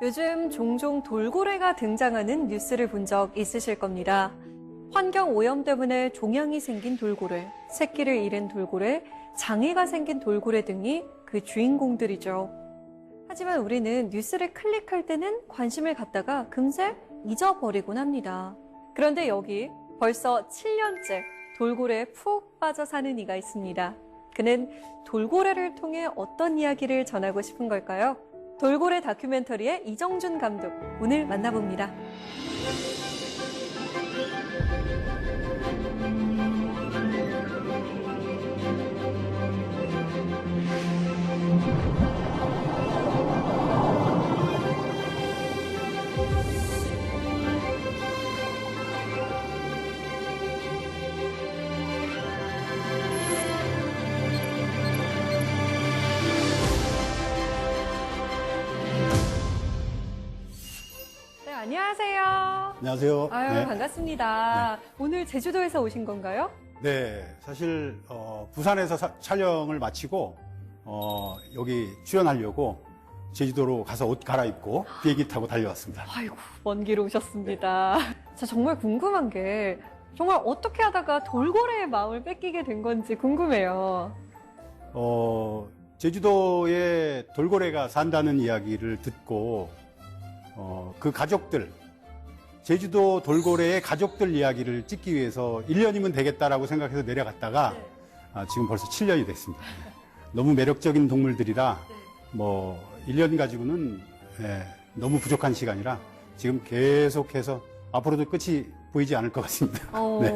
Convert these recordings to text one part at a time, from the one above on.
요즘 종종 돌고래가 등장하는 뉴스를 본 적 있으실 겁니다. 환경 오염 때문에 종양이 생긴 돌고래, 새끼를 잃은 돌고래, 장애가 생긴 돌고래 등이 그 주인공들이죠. 하지만 우리는 뉴스를 클릭할 때는 관심을 갖다가 금세 잊어버리곤 합니다. 그런데 여기 벌써 7년째 돌고래에 푹 빠져 사는 이가 있습니다. 그는 돌고래를 통해 어떤 이야기를 전하고 싶은 걸까요? 돌고래 다큐멘터리의 이정준 감독, 오늘 만나봅니다. 안녕하세요. 안녕하세요. 아유, 네. 반갑습니다. 네. 오늘 제주도에서 오신 건가요? 네, 사실 부산에서 촬영을 마치고 여기 출연하려고 제주도로 가서 옷 갈아입고 비행기 타고 달려왔습니다. 아이고, 먼 길 오셨습니다. 저 정말 궁금한 게 정말 어떻게 하다가 돌고래의 마음을 뺏기게 된 건지 궁금해요. 제주도에 돌고래가 산다는 이야기를 듣고 그 가족들, 제주도 돌고래의 가족들 이야기를 찍기 위해서 1년이면 되겠다라고 생각해서 내려갔다가 지금 벌써 7년이 됐습니다. 너무 매력적인 동물들이라 뭐 1년 가지고는 너무 부족한 시간이라 지금 계속해서 앞으로도 끝이 보이지 않을 것 같습니다. 네.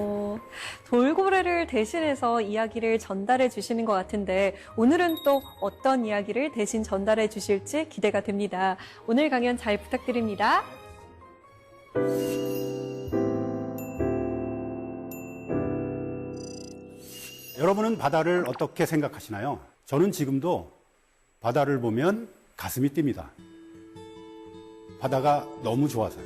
돌고래를 대신해서 이야기를 전달해 주시는 것 같은데 오늘은 또 어떤 이야기를 대신 전달해 주실지 기대가 됩니다. 오늘 강연 잘 부탁드립니다. 여러분은 바다를 어떻게 생각하시나요? 저는 지금도 바다를 보면 가슴이 뜁니다. 바다가 너무 좋아서요.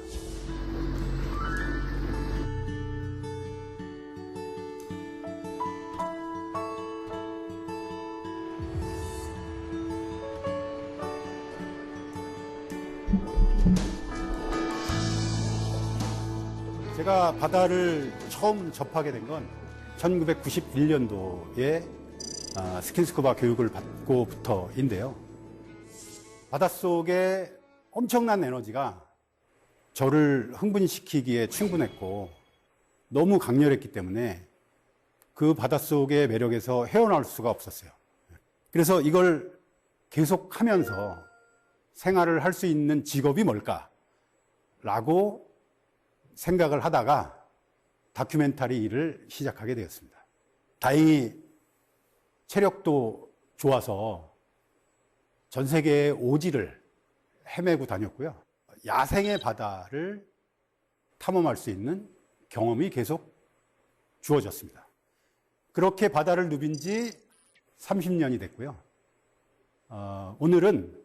제가 바다를 처음 접하게 된 건 1991년도에 스킨스쿠버 교육을 받고부터인데요. 바닷속에 엄청난 에너지가 저를 흥분시키기에 충분했고 너무 강렬했기 때문에 그 바닷속의 매력에서 헤어나올 수가 없었어요. 그래서 이걸 계속하면서 생활을 할 수 있는 직업이 뭘까라고 생각을 하다가 다큐멘터리 일을 시작하게 되었습니다. 다행히 체력도 좋아서 전 세계의 오지를 헤매고 다녔고요. 야생의 바다를 탐험할 수 있는 경험이 계속 주어졌습니다. 그렇게 바다를 누빈 지 30년이 됐고요. 오늘은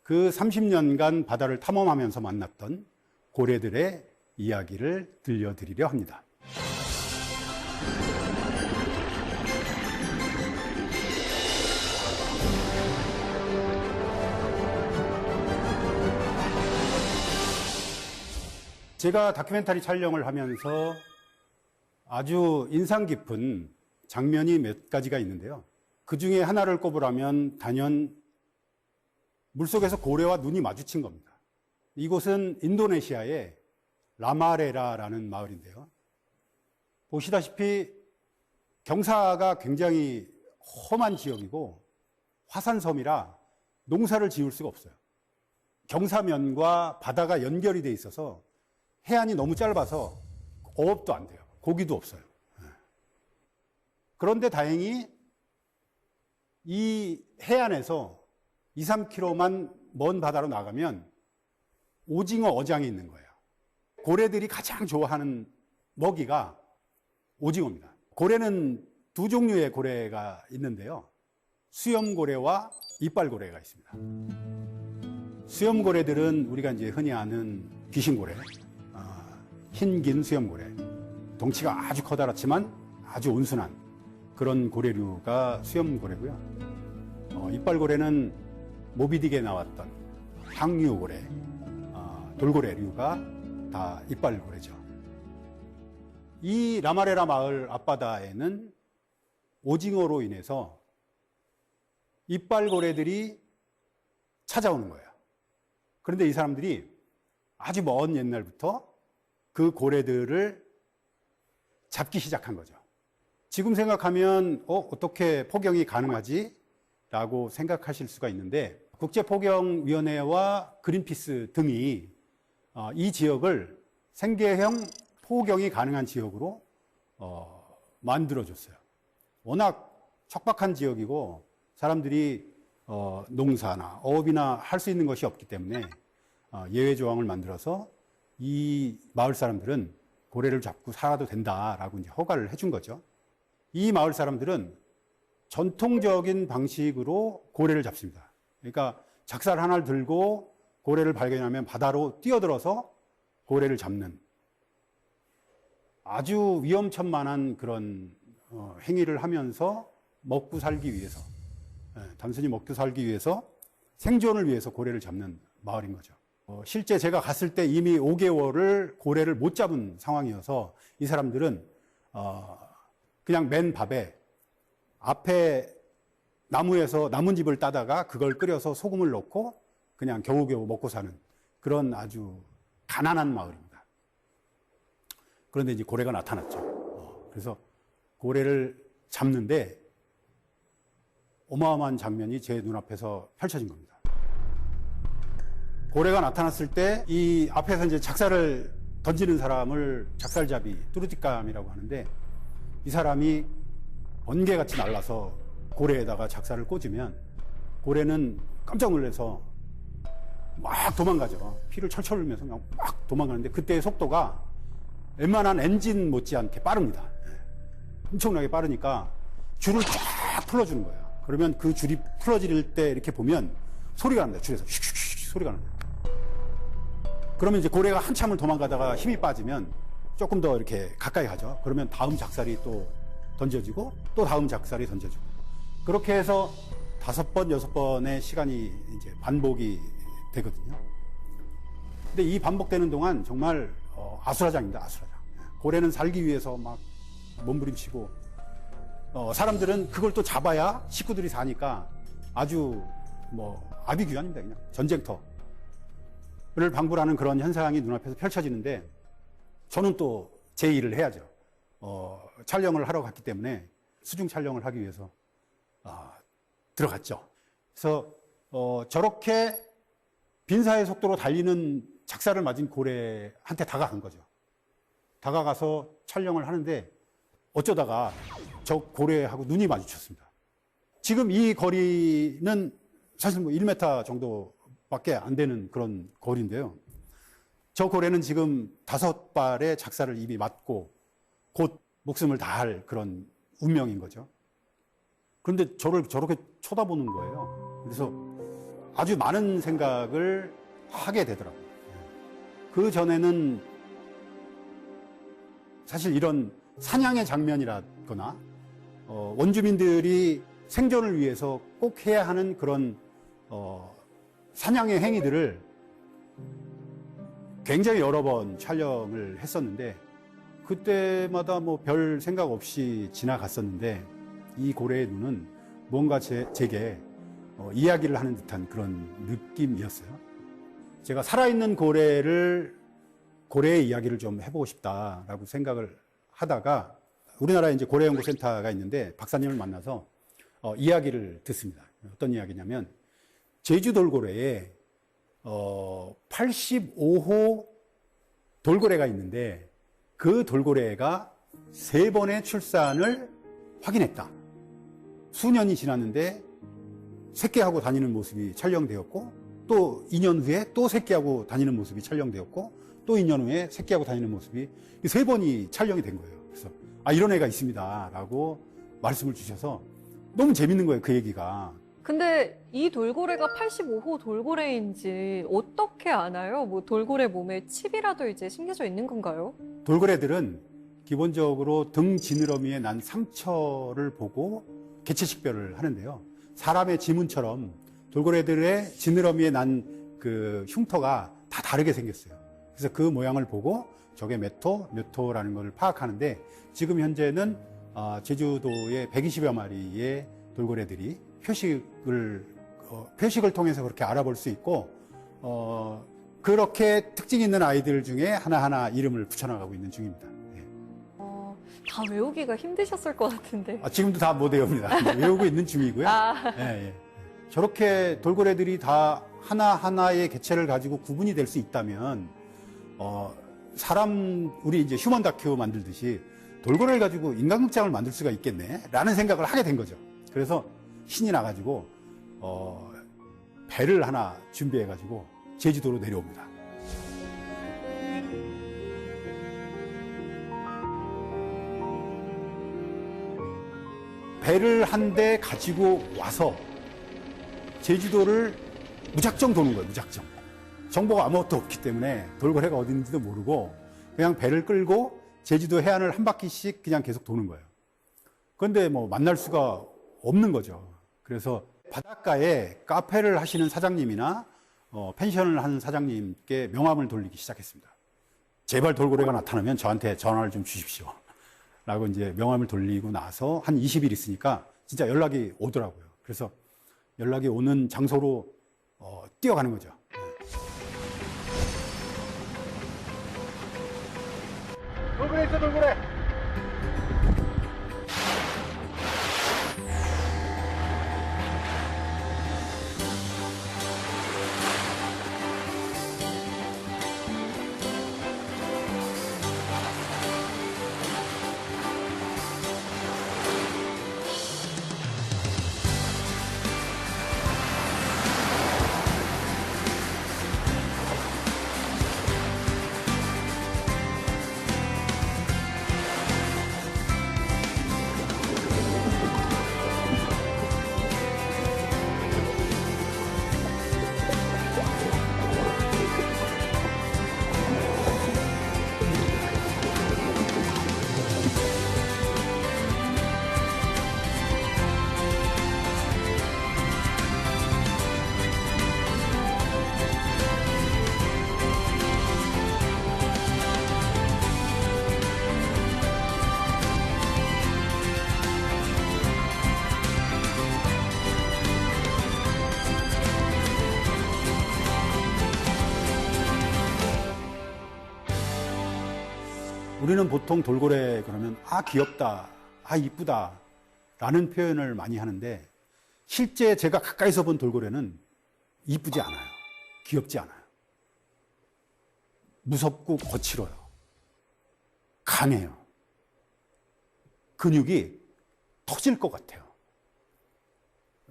그 30년간 바다를 탐험하면서 만났던 고래들의 이야기를 들려드리려 합니다. 제가 다큐멘터리 촬영을 하면서 아주 인상 깊은 장면이 몇 가지가 있는데요. 그 중에 하나를 꼽으라면 단연 물속에서 고래와 눈이 마주친 겁니다. 이곳은 인도네시아의 라마레라라는 마을인데요. 보시다시피 경사가 굉장히 험한 지역이고 화산섬이라 농사를 지을 수가 없어요. 경사면과 바다가 연결이 돼 있어서 해안이 너무 짧아서 어업도 안 돼요. 고기도 없어요. 그런데 다행히 이 해안에서 2, 3km만 먼 바다로 나가면 오징어 어장이 있는 거예요. 고래들이 가장 좋아하는 먹이가 오징어입니다. 고래는 두 종류의 고래가 있는데요. 수염고래와 이빨고래가 있습니다. 수염고래들은 우리가 이제 흔히 아는 귀신고래, 흰긴 수염고래. 덩치가 아주 커다랗지만 아주 온순한 그런 고래류가 수염고래고요. 이빨고래는 모비딕에 나왔던 항류고래, 돌고래류가 다 이빨고래죠. 이 라마레라 마을 앞바다에는 오징어로 인해서 이빨고래들이 찾아오는 거예요. 그런데 이 사람들이 아주 먼 옛날부터 그 고래들을 잡기 시작한 거죠. 지금 생각하면 어떻게 포경이 가능하지? 라고 생각하실 수가 있는데 국제포경위원회와 그린피스 등이 이 지역을 생계형 포경이 가능한 지역으로 만들어줬어요. 워낙 척박한 지역이고 사람들이 농사나 어업이나 할 수 있는 것이 없기 때문에 예외 조항을 만들어서 이 마을 사람들은 고래를 잡고 살아도 된다라고 이제 허가를 해준 거죠. 이 마을 사람들은 전통적인 방식으로 고래를 잡습니다. 그러니까 작살 하나를 들고 고래를 발견하면 바다로 뛰어들어서 고래를 잡는 아주 위험천만한 그런 행위를 하면서 먹고 살기 위해서, 단순히 먹고 살기 위해서 생존을 위해서 고래를 잡는 마을인 거죠. 실제 제가 갔을 때 이미 5개월을 고래를 못 잡은 상황이어서 이 사람들은 그냥 맨 밥에 앞에 나무에서 나뭇잎을 따다가 그걸 끓여서 소금을 넣고 그냥 겨우겨우 먹고 사는 그런 아주 가난한 마을입니다. 그런데 이제 고래가 나타났죠. 그래서 고래를 잡는데 어마어마한 장면이 제 눈앞에서 펼쳐진 겁니다. 고래가 나타났을 때 이 앞에서 이제 작살을 던지는 사람을 작살잡이 뚜루띠감이라고 하는데 이 사람이 번개같이 날라서 고래에다가 작살을 꽂으면 고래는 깜짝 놀라서 막 도망가죠. 피를 철철 흘리면서 그냥 막 도망가는데 그때의 속도가 웬만한 엔진 못지않게 빠릅니다. 엄청나게 빠르니까 줄을 쫙 풀어주는 거예요. 그러면 그 줄이 풀어질 때 이렇게 보면 소리가 납니다. 줄에서 슉슉슉 소리가 납니다. 그러면 이제 고래가 한참을 도망가다가 힘이 빠지면 조금 더 이렇게 가까이 가죠. 그러면 다음 작살이 또 던져지고 또 다음 작살이 던져지고 그렇게 해서 5번, 6번의 시간이 이제 반복이 되거든요. 근데 이 반복되는 동안 정말 아수라장입니다. 아수라장. 고래는 살기 위해서 막 몸부림치고 사람들은 그걸 또 잡아야 식구들이 사니까 아주 아비규환입니다. 그냥 전쟁터를 방불하는 그런 현상이 눈앞에서 펼쳐지는데 저는 또 제 일을 해야죠. 촬영을 하러 갔기 때문에 수중 촬영을 하기 위해서 들어갔죠. 그래서 저렇게 빈사의 속도로 달리는 작살을 맞은 고래한테 다가간 거죠. 다가가서 촬영을 하는데 어쩌다가 저 고래하고 눈이 마주쳤습니다. 지금 이 거리는 사실 1m 정도밖에 안 되는 그런 거리인데요. 저 고래는 지금 5발의 작살을 이미 맞고 곧 목숨을 다할 그런 운명인 거죠. 그런데 저를 저렇게 쳐다보는 거예요. 그래서 아주 많은 생각을 하게 되더라고요. 그 전에는 사실 이런 사냥의 장면이라거나 원주민들이 생존을 위해서 꼭 해야 하는 그런 사냥의 행위들을 굉장히 여러 번 촬영을 했었는데 그때마다 별 생각 없이 지나갔었는데 이 고래의 눈은 뭔가 제게 이야기를 하는 듯한 그런 느낌이었어요. 제가 살아있는 고래의 이야기를 좀 해보고 싶다라고 생각을 하다가 우리나라에 이제 고래연구센터가 있는데 박사님을 만나서 이야기를 듣습니다. 어떤 이야기냐면 제주 돌고래에 85호 돌고래가 있는데 그 돌고래가 3번의 출산을 확인했다. 수년이 지났는데 새끼하고 다니는 모습이 촬영되었고 또 2년 후에 또 새끼하고 다니는 모습이 촬영되었고 또 2년 후에 새끼하고 다니는 모습이 3번이 촬영이 된 거예요. 그래서 이런 애가 있습니다 라고 말씀을 주셔서 너무 재밌는 거예요. 그 얘기가. 근데 이 돌고래가 85호 돌고래인지 어떻게 아나요? 돌고래 몸에 칩이라도 이제 심겨져 있는 건가요? 돌고래들은 기본적으로 등 지느러미에 난 상처를 보고 개체 식별을 하는데요. 사람의 지문처럼 돌고래들의 지느러미에 난 그 흉터가 다 다르게 생겼어요. 그래서 그 모양을 보고 저게 몇 호라는 걸 파악하는데 지금 현재는 제주도에 120여 마리의 돌고래들이 표식을 통해서 그렇게 알아볼 수 있고 그렇게 특징 있는 아이들 중에 하나하나 이름을 붙여나가고 있는 중입니다. 예. 다 외우기가 힘드셨을 것 같은데. 지금도 다 못 외웁니다. 외우고 있는 중이고요. 예, 예. 저렇게 돌고래들이 다 하나하나의 개체를 가지고 구분이 될 수 있다면 우리 이제 휴먼 다큐 만들듯이 돌고래를 가지고 인간극장을 만들 수가 있겠네 라는 생각을 하게 된 거죠. 그래서 신이 나가지고 배를 하나 준비해가지고 제주도로 내려옵니다. 배를 한 대 가지고 와서 제주도를 무작정 도는 거예요. 무작정. 정보가 아무것도 없기 때문에 돌고래가 어디 있는지도 모르고 그냥 배를 끌고 제주도 해안을 한 바퀴씩 그냥 계속 도는 거예요. 그런데 뭐 만날 수가 없는 거죠. 그래서 바닷가에 카페를 하시는 사장님이나 펜션을 하는 사장님께 명함을 돌리기 시작했습니다. 제발 돌고래가 나타나면 저한테 전화를 좀 주십시오. 라고 이제 명함을 돌리고 나서 한 20일 있으니까 진짜 연락이 오더라고요. 그래서 연락이 오는 장소로 뛰어가는 거죠. 돌고래 있어, 돌고래! 우리는 보통 돌고래 그러면 귀엽다, 이쁘다 라는 표현을 많이 하는데 실제 제가 가까이서 본 돌고래는 이쁘지 않아요. 귀엽지 않아요. 무섭고 거칠어요. 강해요. 근육이 터질 것 같아요.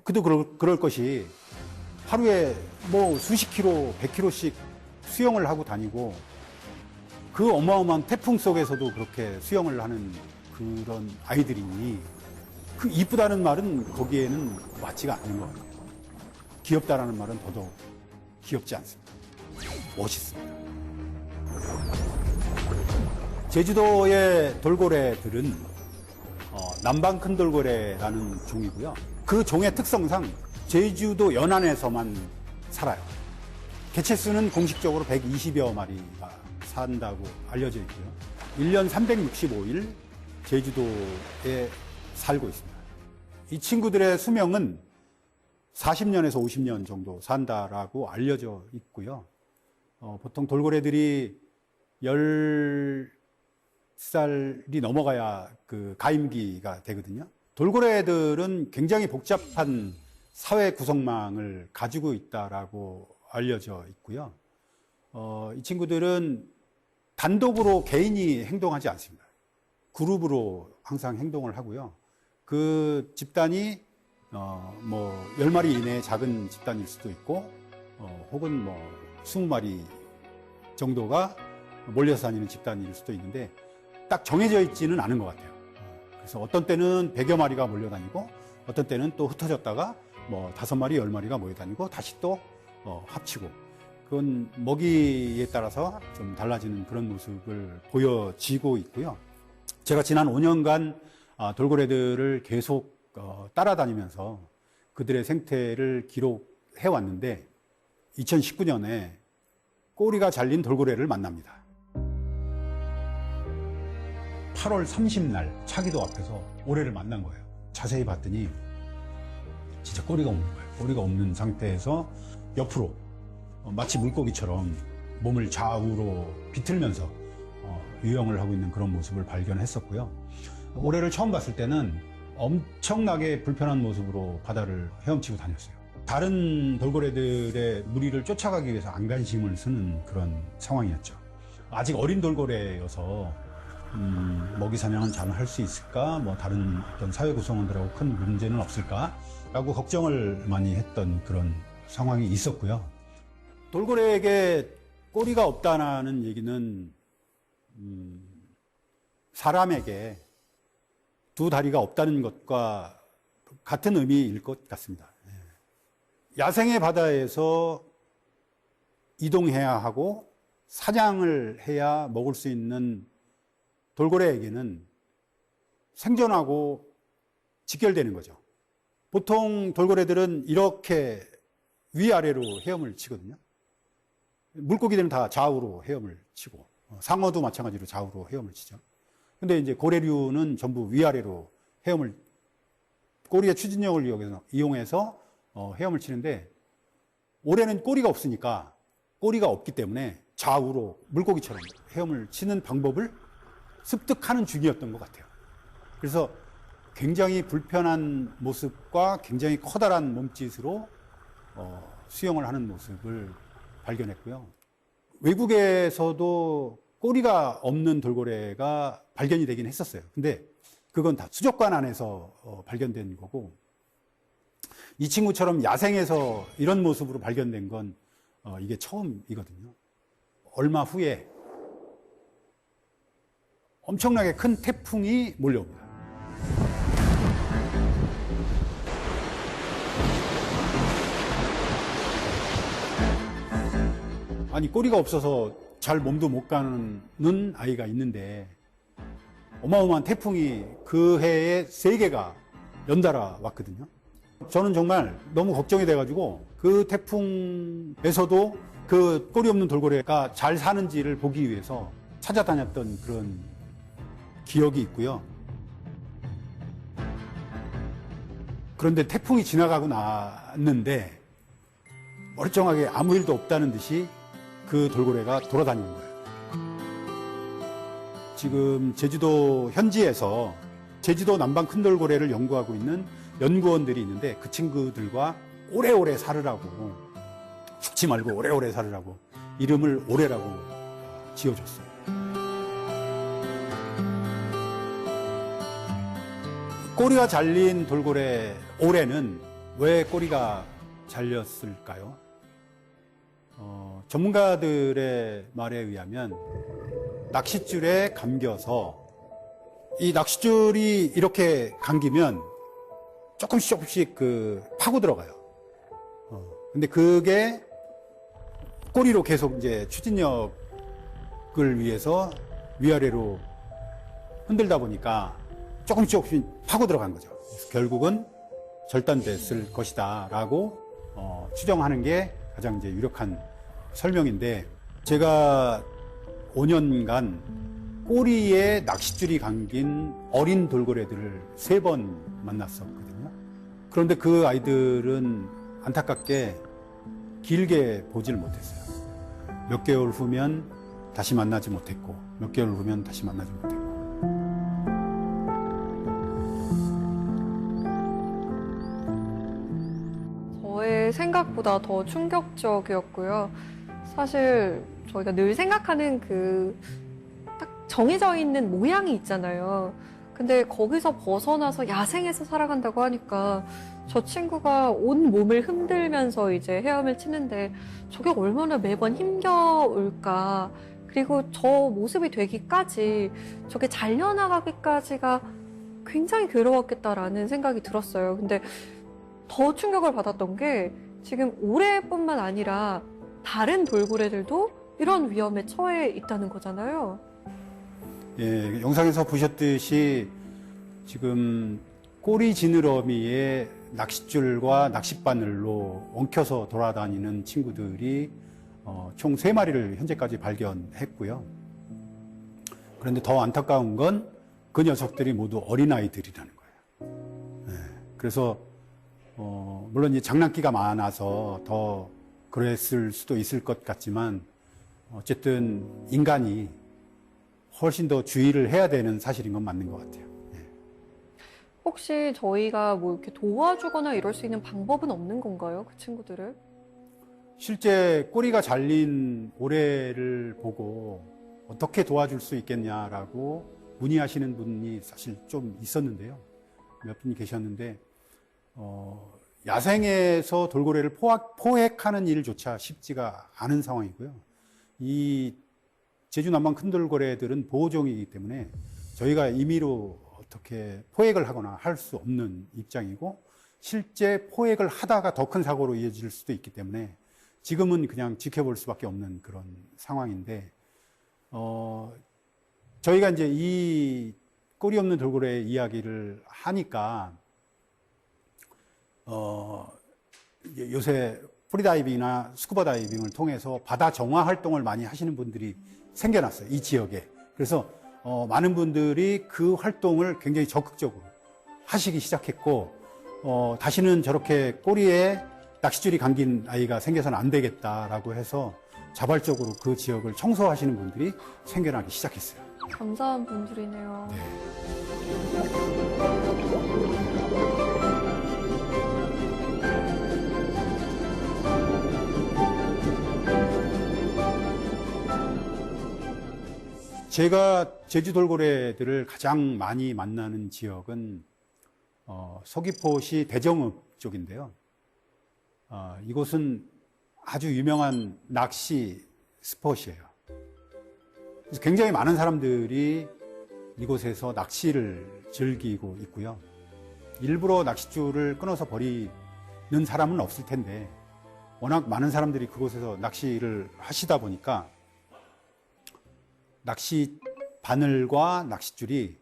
그래도 그럴 것이 하루에 뭐 수십 킬로, 100킬로씩 수영을 하고 다니고 그 어마어마한 태풍 속에서도 그렇게 수영을 하는 그런 아이들이니 그 이쁘다는 말은 거기에는 맞지가 않는 것 같아요. 귀엽다라는 말은 더더욱 귀엽지 않습니다. 멋있습니다. 제주도의 돌고래들은 남방 큰 돌고래라는 종이고요. 그 종의 특성상 제주도 연안에서만 살아요. 개체수는 공식적으로 120여 마리가 산다고 알려져 있고요. 1년 365일 제주도에 살고 있습니다. 이 친구들의 수명은 40년에서 50년 정도 산다라고 알려져 있고요. 보통 돌고래들이 10살이 넘어가야 그 가임기가 되거든요. 돌고래들은 굉장히 복잡한 사회 구성망을 가지고 있다라고 알려져 있고요. 이 친구들은 단독으로 개인이 행동하지 않습니다. 그룹으로 항상 행동을 하고요. 그 집단이 뭐 10마리 이내의 작은 집단일 수도 있고 혹은 뭐 20마리 정도가 몰려서 다니는 집단일 수도 있는데 딱 정해져 있지는 않은 것 같아요. 그래서 어떤 때는 100여 마리가 몰려다니고 어떤 때는 또 흩어졌다가 뭐 5마리, 10마리가 모여다니고 다시 또 합치고 그건 먹이에 따라서 좀 달라지는 그런 모습을 보여지고 있고요. 제가 지난 5년간 돌고래들을 계속 따라다니면서 그들의 생태를 기록해 왔는데 2019년에 꼬리가 잘린 돌고래를 만납니다. 8월 30날 차기도 앞에서 오래를 만난 거예요. 자세히 봤더니 진짜 꼬리가 없는 거예요. 꼬리가 없는 상태에서 옆으로 마치 물고기처럼 몸을 좌우로 비틀면서 유영을 하고 있는 그런 모습을 발견했었고요. 오래를 처음 봤을 때는 엄청나게 불편한 모습으로 바다를 헤엄치고 다녔어요. 다른 돌고래들의 무리를 쫓아가기 위해서 안간힘을 쓰는 그런 상황이었죠. 아직 어린 돌고래여서 먹이 사냥은 잘 할 수 있을까? 뭐 다른 어떤 사회 구성원들하고 큰 문제는 없을까? 라고 걱정을 많이 했던 그런 상황이 있었고요. 돌고래에게 꼬리가 없다는 얘기는 사람에게 두 다리가 없다는 것과 같은 의미일 것 같습니다. 야생의 바다에서 이동해야 하고 사냥을 해야 먹을 수 있는 돌고래에게는 생존하고 직결되는 거죠. 보통 돌고래들은 이렇게 위아래로 헤엄을 치거든요. 물고기들은 다 좌우로 헤엄을 치고, 상어도 마찬가지로 좌우로 헤엄을 치죠. 근데 이제 고래류는 전부 위아래로 헤엄을, 꼬리의 추진력을 이용해서 헤엄을 치는데, 올해는 꼬리가 없으니까, 꼬리가 없기 때문에 좌우로 물고기처럼 헤엄을 치는 방법을 습득하는 중이었던 것 같아요. 그래서 굉장히 불편한 모습과 굉장히 커다란 몸짓으로 수영을 하는 모습을 발견했고요. 외국에서도 꼬리가 없는 돌고래가 발견이 되긴 했었어요. 근데 그건 다 수족관 안에서 발견된 거고, 이 친구처럼 야생에서 이런 모습으로 발견된 건 이게 처음이거든요. 얼마 후에 엄청나게 큰 태풍이 몰려옵니다. 아니, 꼬리가 없어서 잘 몸도 못 가는 아이가 있는데 어마어마한 태풍이 그 해에 3개가 연달아 왔거든요. 저는 정말 너무 걱정이 돼가지고 그 태풍에서도 그 꼬리 없는 돌고래가 잘 사는지를 보기 위해서 찾아다녔던 그런 기억이 있고요. 그런데 태풍이 지나가고 났는데 멀쩡하게 아무 일도 없다는 듯이 그 돌고래가 돌아다니는 거예요. 지금 제주도 현지에서 제주도 남방 큰 돌고래를 연구하고 있는 연구원들이 있는데 그 친구들과 오래오래 살으라고, 죽지 말고 오래오래 살으라고 이름을 오래라고 지어줬어요. 꼬리가 잘린 돌고래 오래는 왜 꼬리가 잘렸을까요? 전문가들의 말에 의하면 낚싯줄에 감겨서, 이 낚싯줄이 이렇게 감기면 조금씩 파고 들어가요. 근데 그게 꼬리로 계속 이제 추진력을 위해서 위아래로 흔들다 보니까 조금씩 파고 들어간 거죠. 그래서 결국은 절단됐을 것이다 라고 추정하는 게 가장 이제 유력한 설명인데, 제가 5년간 꼬리에 낚싯줄이 감긴 어린 돌고래들을 3번 만났었거든요. 그런데 그 아이들은 안타깝게 길게 보질 못했어요. 몇 개월 후면 다시 만나지 못했고, 몇 개월 후면 다시 만나지 못했고. 저의 생각보다 더 충격적이었고요. 사실 저희가 늘 생각하는 딱 정해져 있는 모양이 있잖아요. 근데 거기서 벗어나서 야생에서 살아간다고 하니까 저 친구가 온 몸을 흔들면서 이제 헤엄을 치는데 저게 얼마나 매번 힘겨울까. 그리고 저 모습이 되기까지, 저게 잘려나가기까지가 굉장히 괴로웠겠다라는 생각이 들었어요. 근데 더 충격을 받았던 게 지금 올해뿐만 아니라 다른 돌고래들도 이런 위험에 처해 있다는 거잖아요. 예, 영상에서 보셨듯이 지금 꼬리 지느러미에 낚싯줄과 낚싯바늘로 엉켜서 돌아다니는 친구들이 총 3마리를 현재까지 발견했고요. 그런데 더 안타까운 건 그 녀석들이 모두 어린아이들이라는 거예요. 네, 그래서 물론 이제 장난기가 많아서 더 그랬을 수도 있을 것 같지만 어쨌든 인간이 훨씬 더 주의를 해야 되는 사실인 건 맞는 것 같아요. 네. 혹시 저희가 뭐 이렇게 도와주거나 이럴 수 있는 방법은 없는 건가요? 그 친구들을? 실제 꼬리가 잘린 오래를 보고 어떻게 도와줄 수 있겠냐라고 문의하시는 분이 사실 좀 있었는데요. 몇 분이 계셨는데 야생에서 돌고래를 포획하는 일조차 쉽지가 않은 상황이고요. 이 제주 남방 큰 돌고래들은 보호종이기 때문에 저희가 임의로 어떻게 포획을 하거나 할 수 없는 입장이고, 실제 포획을 하다가 더 큰 사고로 이어질 수도 있기 때문에 지금은 그냥 지켜볼 수밖에 없는 그런 상황인데, 저희가 이제 이 꼬리 없는 돌고래 이야기를 하니까, 요새 프리다이빙이나 스쿠버 다이빙을 통해서 바다 정화 활동을 많이 하시는 분들이 생겨났어요, 이 지역에. 그래서 많은 분들이 그 활동을 굉장히 적극적으로 하시기 시작했고, 다시는 저렇게 꼬리에 낚싯줄이 감긴 아이가 생겨서는 안 되겠다라고 해서 자발적으로 그 지역을 청소하시는 분들이 생겨나기 시작했어요. 감사한 분들이네요. 네. 제가 제주 돌고래들을 가장 많이 만나는 지역은 서귀포시 대정읍 쪽인데요. 이곳은 아주 유명한 낚시 스폿이에요. 그래서 굉장히 많은 사람들이 이곳에서 낚시를 즐기고 있고요. 일부러 낚싯줄을 끊어서 버리는 사람은 없을 텐데, 워낙 많은 사람들이 그곳에서 낚시를 하시다 보니까 낚시 바늘과 낚싯줄이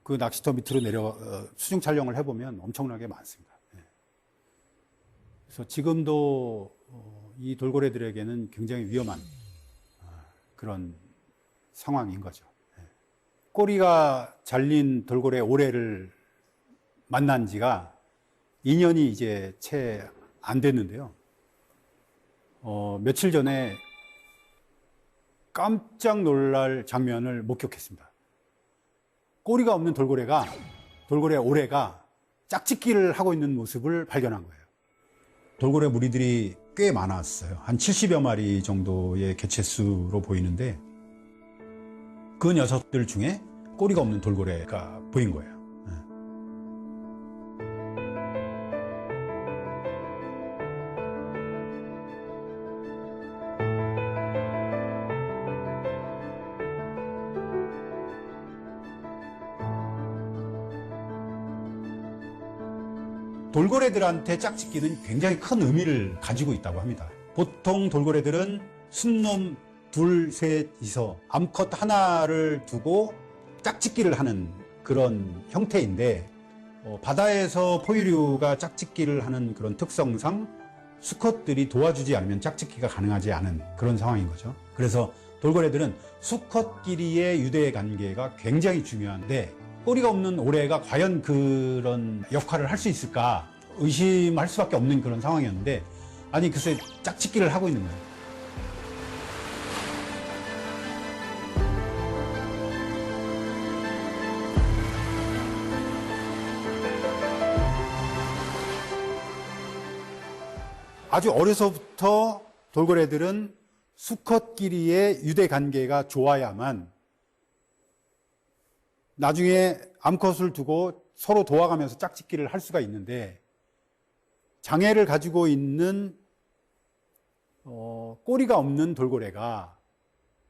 그 낚시터 밑으로 내려 수중 촬영을 해보면 엄청나게 많습니다. 그래서 지금도 이 돌고래들에게는 굉장히 위험한 그런 상황인 거죠. 꼬리가 잘린 돌고래 오래를 만난 지가 2년이 이제 채 안 됐는데요. 며칠 전에 깜짝 놀랄 장면을 목격했습니다. 꼬리가 없는 돌고래 오래가 짝짓기를 하고 있는 모습을 발견한 거예요. 돌고래 무리들이 꽤 많았어요. 한 70여 마리 정도의 개체수로 보이는데, 그 녀석들 중에 꼬리가 없는 돌고래가 보인 거예요. 돌고래들한테 짝짓기는 굉장히 큰 의미를 가지고 있다고 합니다. 보통 돌고래들은 순놈 둘, 셋이서 암컷 하나를 두고 짝짓기를 하는 그런 형태인데, 바다에서 포유류가 짝짓기를 하는 그런 특성상 수컷들이 도와주지 않으면 짝짓기가 가능하지 않은 그런 상황인 거죠. 그래서 돌고래들은 수컷끼리의 유대 관계가 굉장히 중요한데, 꼬리가 없는 오래가 과연 그런 역할을 할 수 있을까 의심할 수밖에 없는 그런 상황이었는데, 아니 글쎄 짝짓기를 하고 있는 거예요. 아주 어려서부터 돌고래들은 수컷끼리의 유대 관계가 좋아야만 나중에 암컷을 두고 서로 도와가면서 짝짓기를 할 수가 있는데, 장애를 가지고 있는 꼬리가 없는 돌고래가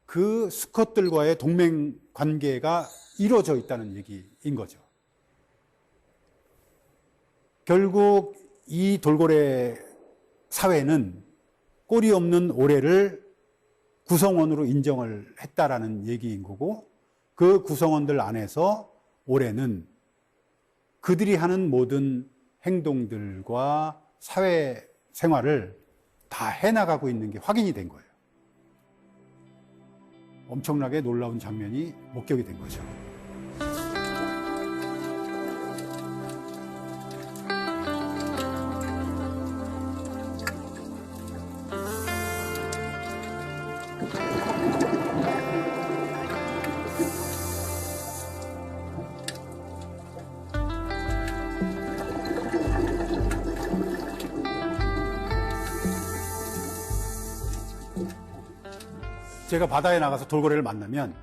그 수컷들과의 동맹 관계가 이루어져 있다는 얘기인 거죠. 결국 이 돌고래 사회는 꼬리 없는 오래를 구성원으로 인정을 했다라는 얘기인 거고, 그 구성원들 안에서 오래는 그들이 하는 모든 행동들과 사회 생활을 다 해나가고 있는 게 확인이 된 거예요. 엄청나게 놀라운 장면이 목격이 된 거죠. 제가 바다에 나가서 돌고래를 만나면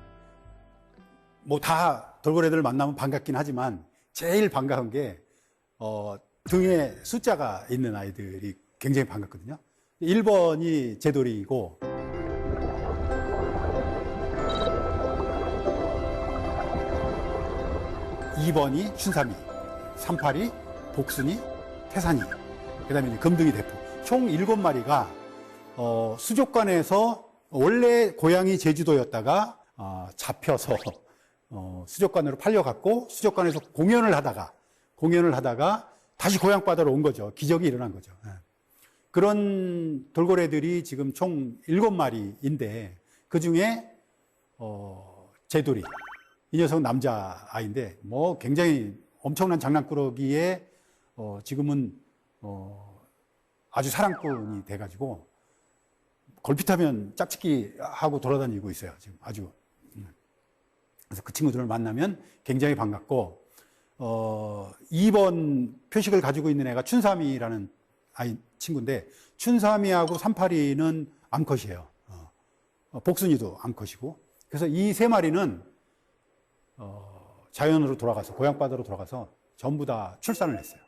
뭐 다 돌고래들을 만나면 반갑긴 하지만 제일 반가운 게 등에 숫자가 있는 아이들이 굉장히 반갑거든요. 1번이 제돌이고 2번이 춘삼이, 38이 복순이, 태산이, 그 다음에 금등이, 대포. 총 7마리가 수족관에서 원래 고향이 제주도였다가 잡혀서 수족관으로 팔려갔고 수족관에서 공연을 하다가 다시 고향 바다로 온 거죠. 기적이 일어난 거죠. 그런 돌고래들이 지금 총 7마리인데 그중에 제돌이, 이 녀석은 남자아이인데 뭐 굉장히 엄청난 장난꾸러기에 지금은 아주 사랑꾼이 돼가지고 걸핏하면 짝짓기 하고 돌아다니고 있어요. 지금 아주. 그래서 그 친구들을 만나면 굉장히 반갑고 2번 표식을 가지고 있는 애가 춘삼이라는 아이 친구인데 춘삼이하고 38이는 암컷이에요. 복순이도 암컷이고. 그래서 이 세 마리는 자연으로 돌아가서 고향바다로 돌아가서 전부 다 출산을 했어요.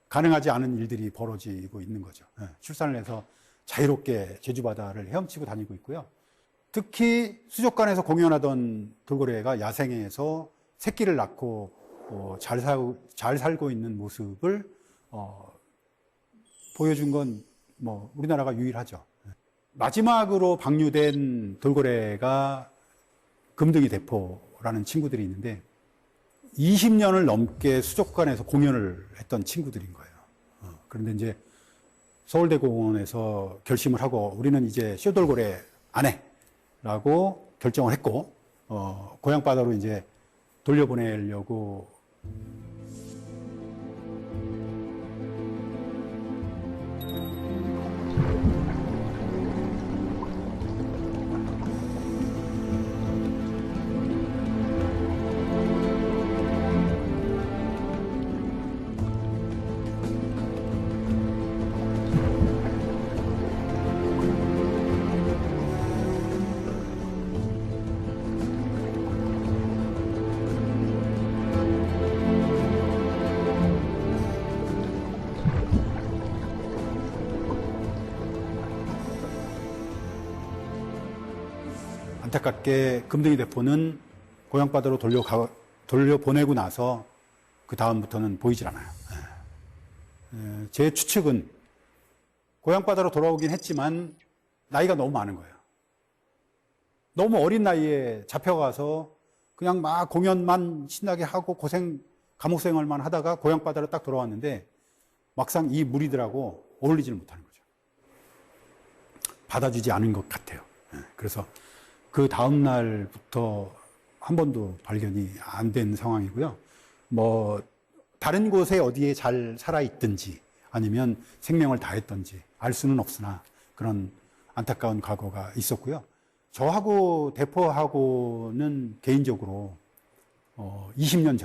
가능하지 않은 일들이 벌어지고 있는 거죠. 출산을 해서 자유롭게 제주바다를 헤엄치고 다니고 있고요. 특히 수족관에서 공연하던 돌고래가 야생에서 새끼를 낳고 잘 살고 있는 모습을 보여준 건 뭐 우리나라가 유일하죠. 마지막으로 방류된 돌고래가 금등이, 대포라는 친구들이 있는데 20년을 넘게 수족관에서 공연을 했던 친구들인 거예요. 그런데 이제 서울대공원에서 결심을 하고 우리는 이제 쇼돌고래 안 해 라고 결정을 했고 고향 바다로 이제 돌려보내려고 안타깝게 금등이, 대포는 고향 바다로 돌려보내고 나서 그 다음부터는 보이질 않아요. 제 추측은 고향 바다로 돌아오긴 했지만 나이가 너무 많은 거예요. 너무 어린 나이에 잡혀가서 그냥 막 공연만 신나게 하고 감옥 생활만 하다가 고향 바다로 딱 돌아왔는데 막상 이 무리들하고 어울리지를 못하는 거죠. 받아주지 않은 것 같아요. 그래서 그 다음 날부터 한 번도 발견이 안 된 상황이고요. 뭐 다른 곳에 어디에 잘 살아있든지 아니면 생명을 다했던지 알 수는 없으나 그런 안타까운 과거가 있었고요. 저하고 대포하고는 개인적으로 20년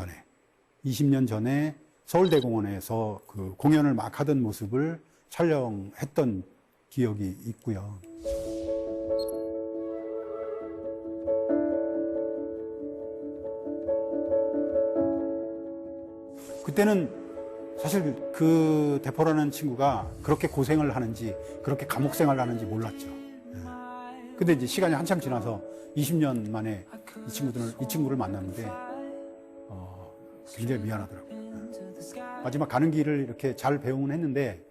전에 서울대공원에서 그 공연을 막 하던 모습을 촬영했던 기억이 있고요. 그때는 사실 그 대포라는 친구가 그렇게 고생을 하는지 그렇게 감옥 생활을 하는지 몰랐죠. 근데 이제 시간이 한참 지나서 20년 만에 이 친구를 만났는데 굉장히 미안하더라고요. 마지막 가는 길을 이렇게 잘 배웅은 했는데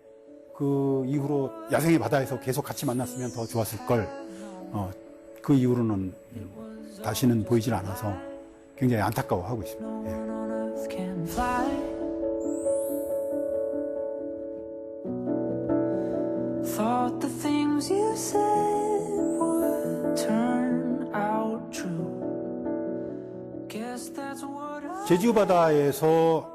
그 이후로 야생의 바다에서 계속 같이 만났으면 더 좋았을 걸. 그 이후로는 다시는 보이질 않아서 굉장히 안타까워하고 있습니다. 예. Hope the things you said would turn out true. Guess that's what I 제주 바다에서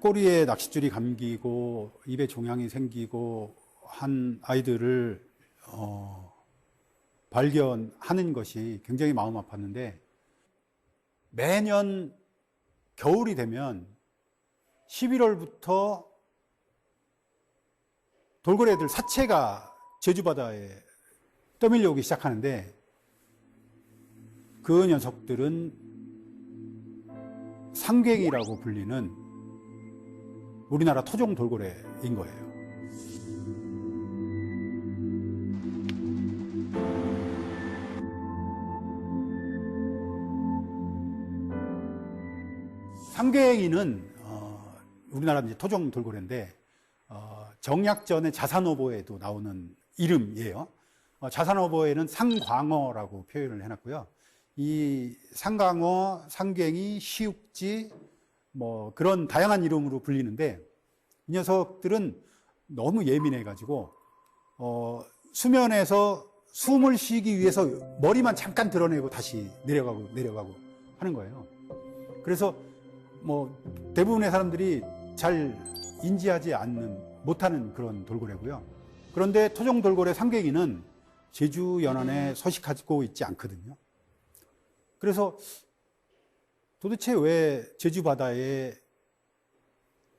꼬리에 낚싯줄이 감기고 입에 종양이 생기고 한 아이들을 발견하는 것이 굉장히 마음 아팠는데, 매년 겨울이 되면 11월부터 돌고래들 사체가 제주 바다에 떠밀려오기 시작하는데, 그 녀석들은 상갱이라고 불리는 우리나라 토종 돌고래인 거예요. 상갱이는 우리나라 이제 토종 돌고래인데, 정약전의 자산어보에도 나오는 이름이에요. 자산어보에는 상광어라고 표현을 해놨고요. 이 상광어, 상갱이, 시육지, 뭐 그런 다양한 이름으로 불리는데, 이 녀석들은 너무 예민해가지고 수면에서 숨을 쉬기 위해서 머리만 잠깐 드러내고 다시 내려가고 하는 거예요. 그래서 뭐 대부분의 사람들이 잘 인지하지 못하는 그런 돌고래고요. 그런데 토종 돌고래 상갱이는 제주 연안에 서식하고 있지 않거든요. 그래서 도대체 왜 제주 바다에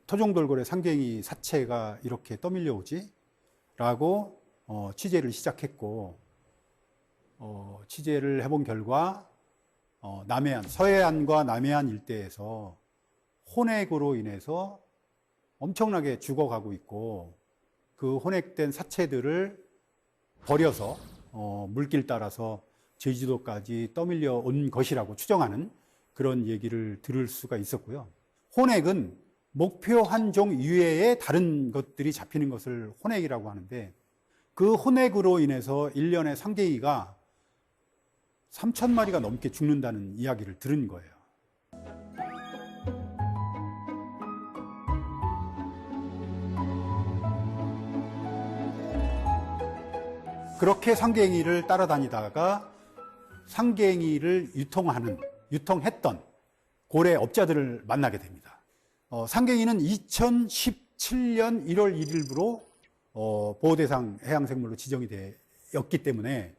토종 돌고래 상갱이 사체가 이렇게 떠밀려 오지? 라고 취재를 시작했고, 취재를 해본 결과 남해안, 서해안과 남해안 일대에서 혼액으로 인해서 엄청나게 죽어가고 있고, 그 혼액된 사체들을 버려서 물길 따라서 제주도까지 떠밀려 온 것이라고 추정하는 그런 얘기를 들을 수가 있었고요. 혼액은 목표 한 종 이외에 다른 것들이 잡히는 것을 혼액이라고 하는데, 그 혼액으로 인해서 1년에 상갱이가 3,000마리가 넘게 죽는다는 이야기를 들은 거예요. 그렇게 상갱이를 따라다니다가 상갱이를 유통했던 고래업자들을 만나게 됩니다. 상갱이는 2017년 1월 1일부로 보호대상 해양생물로 지정이 되었기 때문에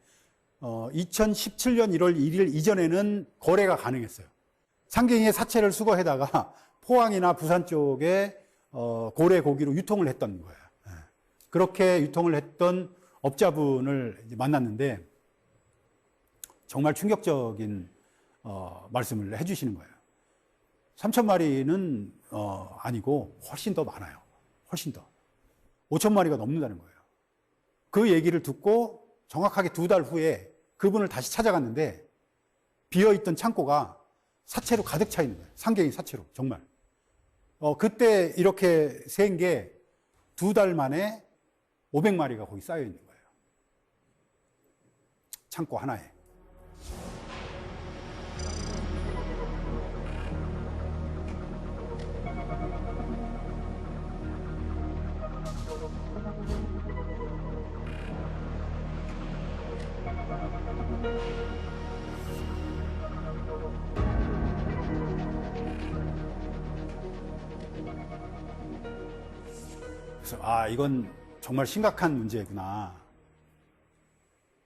2017년 1월 1일 이전에는 거래가 가능했어요. 상갱이의 사체를 수거해다가 포항이나 부산 쪽에 고래 고기로 유통을 했던 거예요. 그렇게 유통을 했던 업자분을 만났는데 정말 충격적인 말씀을 해주시는 거예요. 3,000마리는 아니고 훨씬 더 많아요. 훨씬 더. 5,000마리가 넘는다는 거예요. 그 얘기를 듣고 정확하게 2달 후에 그분을 다시 찾아갔는데 비어있던 창고가 사체로 가득 차 있는 거예요. 상갱이 사체로. 정말. 그때 이렇게 센 게 2달 만에 500마리가 거기 쌓여 있는 거예요. 창고 하나에. 그래서 이건 정말 심각한 문제구나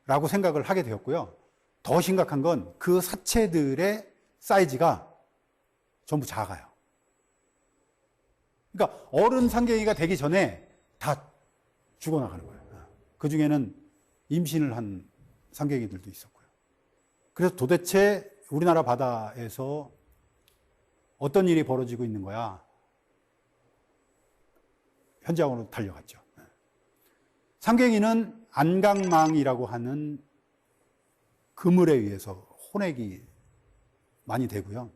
라고 생각을 하게 되었고요. 더 심각한 건 그 사체들의 사이즈가 전부 작아요. 그러니까 어른 상갱이가 되기 전에 다 죽어나가는 거예요. 그 중에는 임신을 한 상갱이들도 있었고요. 그래서 도대체 우리나라 바다에서 어떤 일이 벌어지고 있는 거야? 현장으로 달려갔죠. 상갱이는 안강망이라고 하는 그물에 의해서 혼액이 많이 되고요.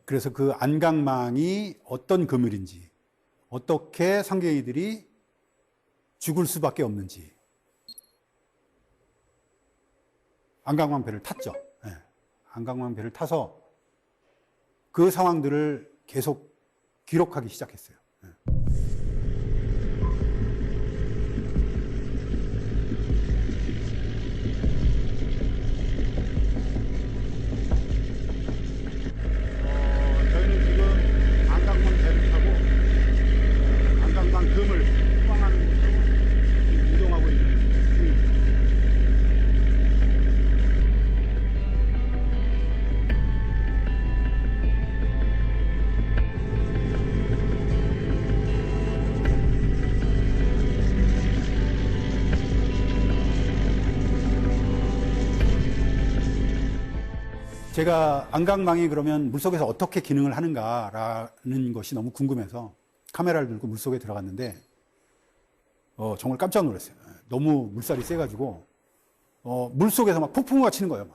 그래서 그 안강망이 어떤 그물인지, 어떻게 상갱이들이 죽을 수밖에 없는지 안강망 배를 탔죠. 안강망 배를 타서 그 상황들을 계속 기록하기 시작했어요. 제가 안강망이 그러면 물속에서 어떻게 기능을 하는가라는 것이 너무 궁금해서 카메라를 들고 물속에 들어갔는데 정말 깜짝 놀랐어요. 너무 물살이 세가지고 물속에서 막 폭풍우가 치는 거예요.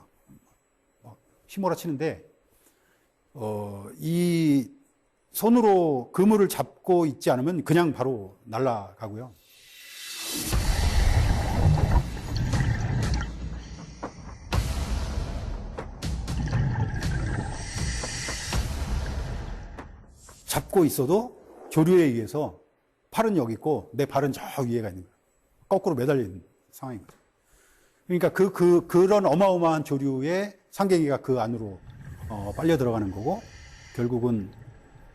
막 휘몰아 치는데 이 손으로 그물을 잡고 있지 않으면 그냥 바로 날아가고요. 잡고 있어도 조류에 의해서 팔은 여기 있고 내 발은 저 위에가 있는 거예요. 거꾸로 매달려 있는 상황인 거죠. 그러니까 그런 어마어마한 조류에 상갱이가 그 안으로 빨려 들어가는 거고, 결국은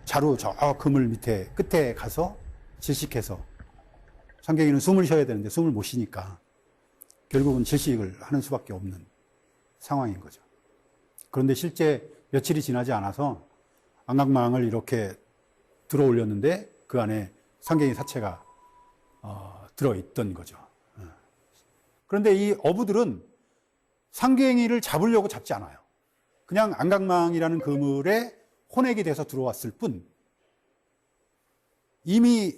자루 저 그물 밑에 끝에 가서 질식해서, 상갱이는 숨을 쉬어야 되는데 숨을 못 쉬니까 결국은 질식을 하는 수밖에 없는 상황인 거죠. 그런데 실제 며칠이 지나지 않아서 안강망을 이렇게 들어 올렸는데 그 안에 상갱이 사체가 들어있던 거죠. 그런데 이 어부들은 상갱이를 잡으려고 잡지 않아요. 그냥 안강망이라는 그물에 혼액이 돼서 들어왔을 뿐, 이미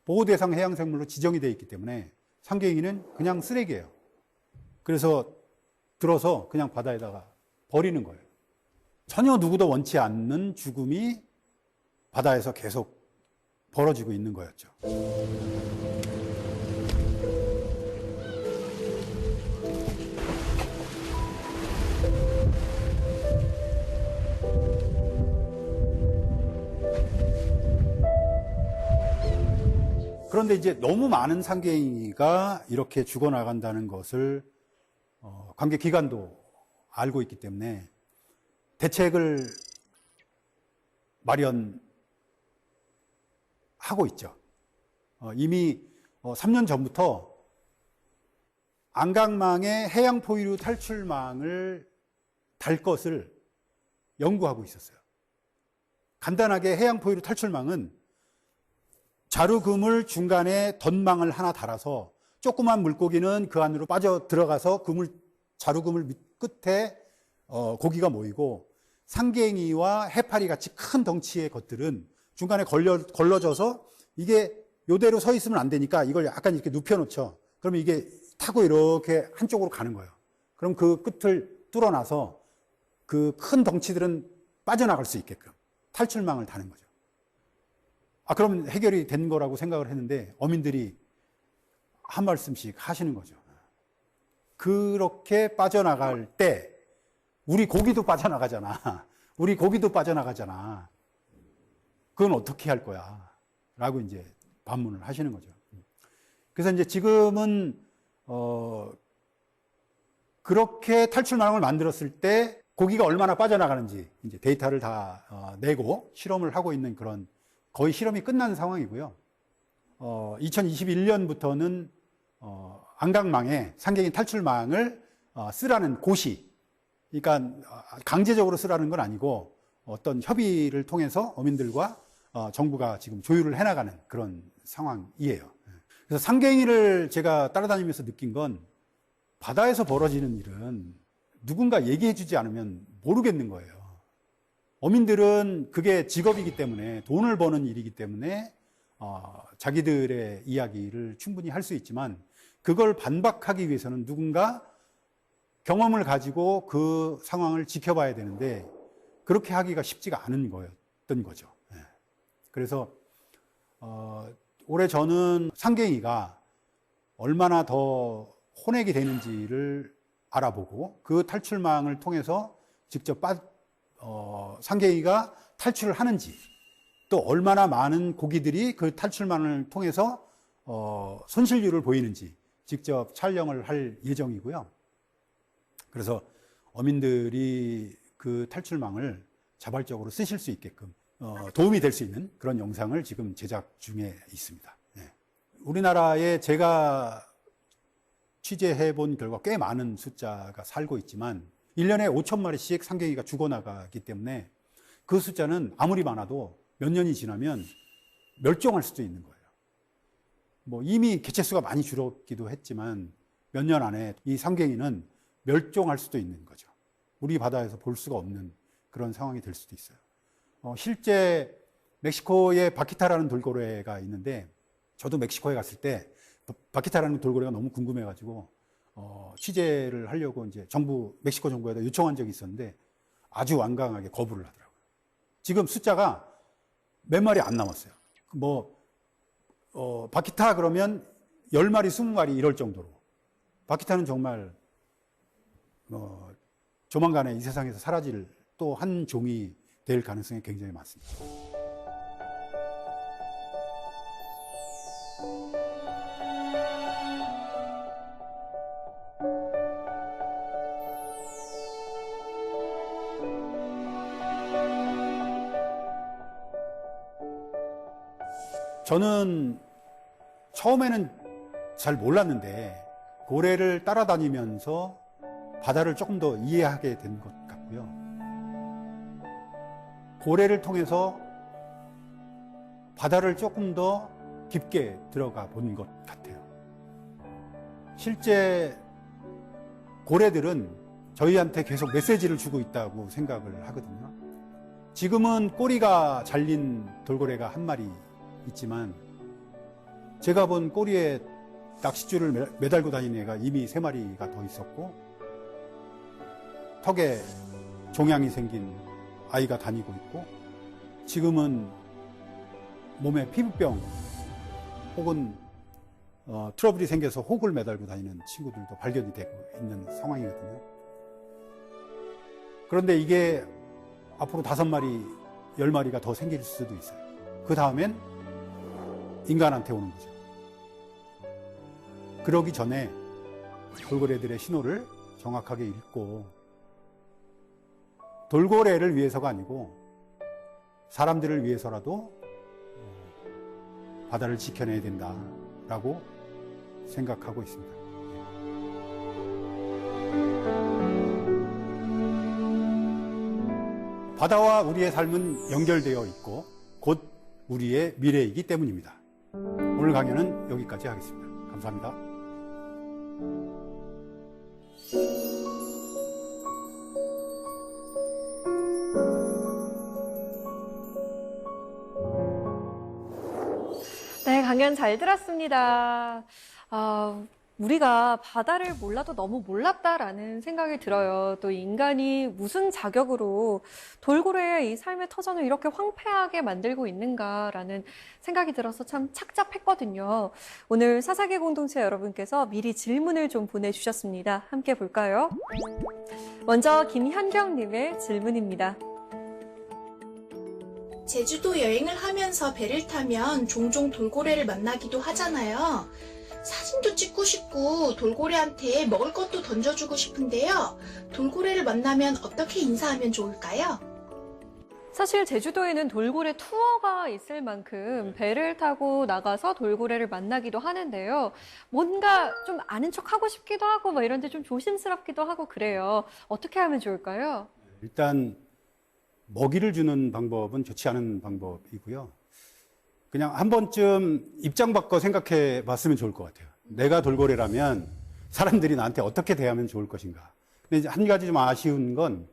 보호대상 해양생물로 지정이 되어 있기 때문에 상갱이는 그냥 쓰레기예요. 그래서 들어서 그냥 바다에다가 버리는 거예요. 전혀 누구도 원치 않는 죽음이 바다에서 계속 벌어지고 있는 거였죠. 그런데 이제 너무 많은 상갱이가 이렇게 죽어나간다는 것을 관계 기관도 알고 있기 때문에 대책을 마련하고 있죠. 이미 3년 전부터 안강망에 해양 포유류 탈출망을 달 것을 연구하고 있었어요. 간단하게 해양 포유류 탈출망은 자루 그물 중간에 덧망을 하나 달아서 조그만 물고기는 그 안으로 빠져 들어가서 자루 그물 끝에 고기가 모이고, 상갱이와 해파리 같이 큰 덩치의 것들은 중간에 걸러져서 이게 요대로 서 있으면 안 되니까 이걸 약간 이렇게 눕혀놓죠. 그러면 이게 타고 이렇게 한쪽으로 가는 거예요. 그럼 그 끝을 뚫어놔서 그 큰 덩치들은 빠져나갈 수 있게끔 탈출망을 다는 거죠. 그러면 해결이 된 거라고 생각을 했는데 어민들이 한 말씀씩 하시는 거죠. 그렇게 빠져나갈 때 우리 고기도 빠져나가잖아. 우리 고기도 빠져나가잖아. 그건 어떻게 할 거야? 라고 이제 반문을 하시는 거죠. 그래서 이제 지금은 그렇게 탈출망을 만들었을 때 고기가 얼마나 빠져나가는지 이제 데이터를 다 내고 실험을 하고 있는 그런, 거의 실험이 끝난 상황이고요. 2021년부터는 안강망에 상갱이 탈출망을 쓰라는 고시, 그러니까 강제적으로 쓰라는 건 아니고 어떤 협의를 통해서 어민들과 정부가 지금 조율을 해나가는 그런 상황이에요. 그래서 상갱이를 제가 따라다니면서 느낀 건, 바다에서 벌어지는 일은 누군가 얘기해 주지 않으면 모르겠는 거예요. 어민들은 그게 직업이기 때문에, 돈을 버는 일이기 때문에 자기들의 이야기를 충분히 할 수 있지만, 그걸 반박하기 위해서는 누군가 경험을 가지고 그 상황을 지켜봐야 되는데 그렇게 하기가 쉽지가 않은 거였던 거죠. 그래서 올해 저는 상갱이가 얼마나 더 혼액이 되는지를 알아보고 그 탈출망을 통해서 직접 상갱이가 탈출을 하는지, 또 얼마나 많은 고기들이 그 탈출망을 통해서 손실률을 보이는지 직접 촬영을 할 예정이고요. 그래서 어민들이 그 탈출망을 자발적으로 쓰실 수 있게끔 도움이 될 수 있는 그런 영상을 지금 제작 중에 있습니다. 우리나라에 제가 취재해 본 결과 꽤 많은 숫자가 살고 있지만 1년에 5,000마리씩 상갱이가 죽어나가기 때문에 그 숫자는 아무리 많아도 몇 년이 지나면 멸종할 수도 있는 거예요. 이미 개체수가 많이 줄었기도 했지만 몇 년 안에 이 상갱이는 멸종할 수도 있는 거죠. 우리 바다에서 볼 수가 없는 그런 상황이 될 수도 있어요. 실제 멕시코에 바키타라는 돌고래가 있는데 저도 멕시코에 갔을 때 바키타라는 돌고래가 너무 궁금해가지고 취재를 하려고 이제 멕시코 정부에다 요청한 적이 있었는데 아주 완강하게 거부를 하더라고요. 지금 숫자가 몇 마리 안 남았어요. 바키타 그러면 10마리, 20마리 이럴 정도로. 바키타는 정말 조만간에 이 세상에서 사라질 또 한 종이 될 가능성이 굉장히 많습니다. 저는 처음에는 잘 몰랐는데 고래를 따라다니면서 바다를 조금 더 이해하게 된 것 같고요. 고래를 통해서 바다를 조금 더 깊게 들어가 본 것 같아요. 실제 고래들은 저희한테 계속 메시지를 주고 있다고 생각을 하거든요. 지금은 꼬리가 잘린 돌고래가 한 마리 있지만 제가 본 꼬리에 낚싯줄을 매달고 다니는 애가 이미 3마리가 더 있었고 턱에 종양이 생긴 아이가 다니고 있고 지금은 몸에 피부병 혹은 트러블이 생겨서 혹을 매달고 다니는 친구들도 발견이 되고 있는 상황이거든요. 그런데 이게 앞으로 5마리, 10마리가 더 생길 수도 있어요. 그 다음엔 인간한테 오는 거죠. 그러기 전에 돌고래들의 신호를 정확하게 읽고 돌고래를 위해서가 아니고 사람들을 위해서라도 바다를 지켜내야 된다라고 생각하고 있습니다. 바다와 우리의 삶은 연결되어 있고 곧 우리의 미래이기 때문입니다. 오늘 강연은 여기까지 하겠습니다. 감사합니다. 네, 강연 잘 들었습니다. 우리가 바다를 몰라도 너무 몰랐다라는 생각이 들어요. 또 인간이 무슨 자격으로 돌고래의 이 삶의 터전을 이렇게 황폐하게 만들고 있는가라는 생각이 들어서 참 착잡했거든요. 오늘 사사기 공동체 여러분께서 미리 질문을 좀 보내주셨습니다. 함께 볼까요? 먼저 김현경님의 질문입니다. 제주도 여행을 하면서 배를 타면 종종 돌고래를 만나기도 하잖아요. 사진도 찍고 싶고 돌고래한테 먹을 것도 던져주고 싶은데요. 돌고래를 만나면 어떻게 인사하면 좋을까요? 사실 제주도에는 돌고래 투어가 있을 만큼 배를 타고 나가서 돌고래를 만나기도 하는데요. 뭔가 좀 아는 척 하고 싶기도 하고 뭐 이런데 좀 조심스럽기도 하고 그래요. 어떻게 하면 좋을까요? 일단 먹이를 주는 방법은 좋지 않은 방법이고요. 그냥 한 번쯤 입장 바꿔 생각해 봤으면 좋을 것 같아요. 내가 돌고래라면 사람들이 나한테 어떻게 대하면 좋을 것인가. 근데 이제 한 가지 좀 아쉬운 건,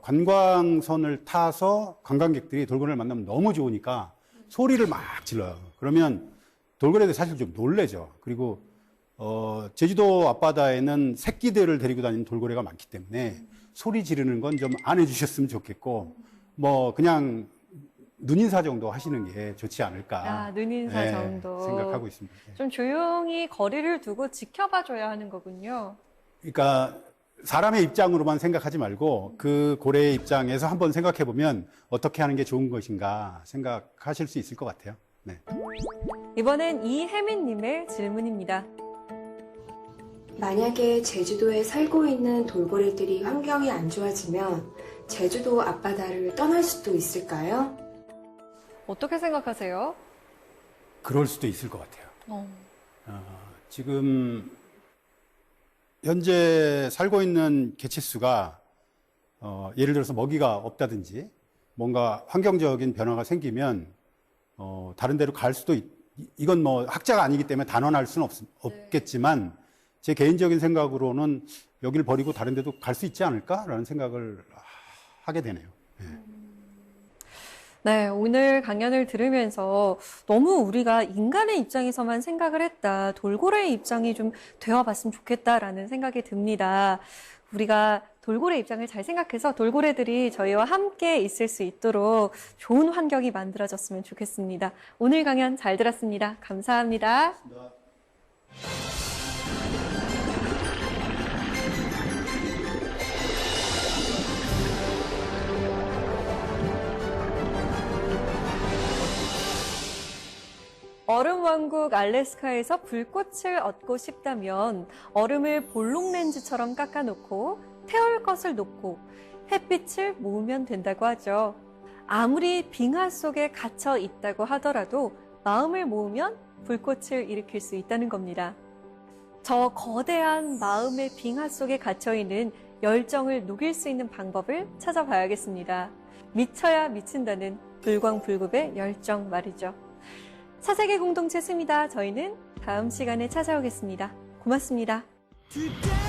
관광선을 타서 관광객들이 돌고래를 만나면 너무 좋으니까 소리를 막 질러요. 그러면 돌고래들이 사실 좀 놀래죠. 그리고, 제주도 앞바다에는 새끼들을 데리고 다니는 돌고래가 많기 때문에 소리 지르는 건 좀 안 해주셨으면 좋겠고, 그냥 눈인사 정도 하시는 게 좋지 않을까. 눈인사 정도. 생각하고 있습니다. 좀 조용히 거리를 두고 지켜봐줘야 하는 거군요. 그러니까 사람의 입장으로만 생각하지 말고 그 고래의 입장에서 한번 생각해 보면 어떻게 하는 게 좋은 것인가 생각하실 수 있을 것 같아요. 네. 이번엔 이혜민님의 질문입니다. 만약에 제주도에 살고 있는 돌고래들이 환경이 안 좋아지면 제주도 앞바다를 떠날 수도 있을까요? 어떻게 생각하세요? 그럴 수도 있을 것 같아요. 지금 현재 살고 있는 개체수가 예를 들어서 먹이가 없다든지 뭔가 환경적인 변화가 생기면 다른 데로 갈 수도 이건 학자가 아니기 때문에 단언할 수는 없겠지만 제 개인적인 생각으로는 여길 버리고 다른 데도 갈 수 있지 않을까라는 생각을 하게 되네요. 네, 오늘 강연을 들으면서 너무 우리가 인간의 입장에서만 생각을 했다. 돌고래의 입장이 좀 되어봤으면 좋겠다라는 생각이 듭니다. 우리가 돌고래 입장을 잘 생각해서 돌고래들이 저희와 함께 있을 수 있도록 좋은 환경이 만들어졌으면 좋겠습니다. 오늘 강연 잘 들었습니다. 감사합니다. 얼음 왕국 알래스카에서 불꽃을 얻고 싶다면 얼음을 볼록 렌즈처럼 깎아놓고 태울 것을 놓고 햇빛을 모으면 된다고 하죠. 아무리 빙하 속에 갇혀 있다고 하더라도 마음을 모으면 불꽃을 일으킬 수 있다는 겁니다. 저 거대한 마음의 빙하 속에 갇혀있는 열정을 녹일 수 있는 방법을 찾아봐야겠습니다. 미쳐야 미친다는 불광불급의 열정 말이죠. 차세계 공동체 스미다. 저희는 다음 시간에 찾아오겠습니다. 고맙습니다. Today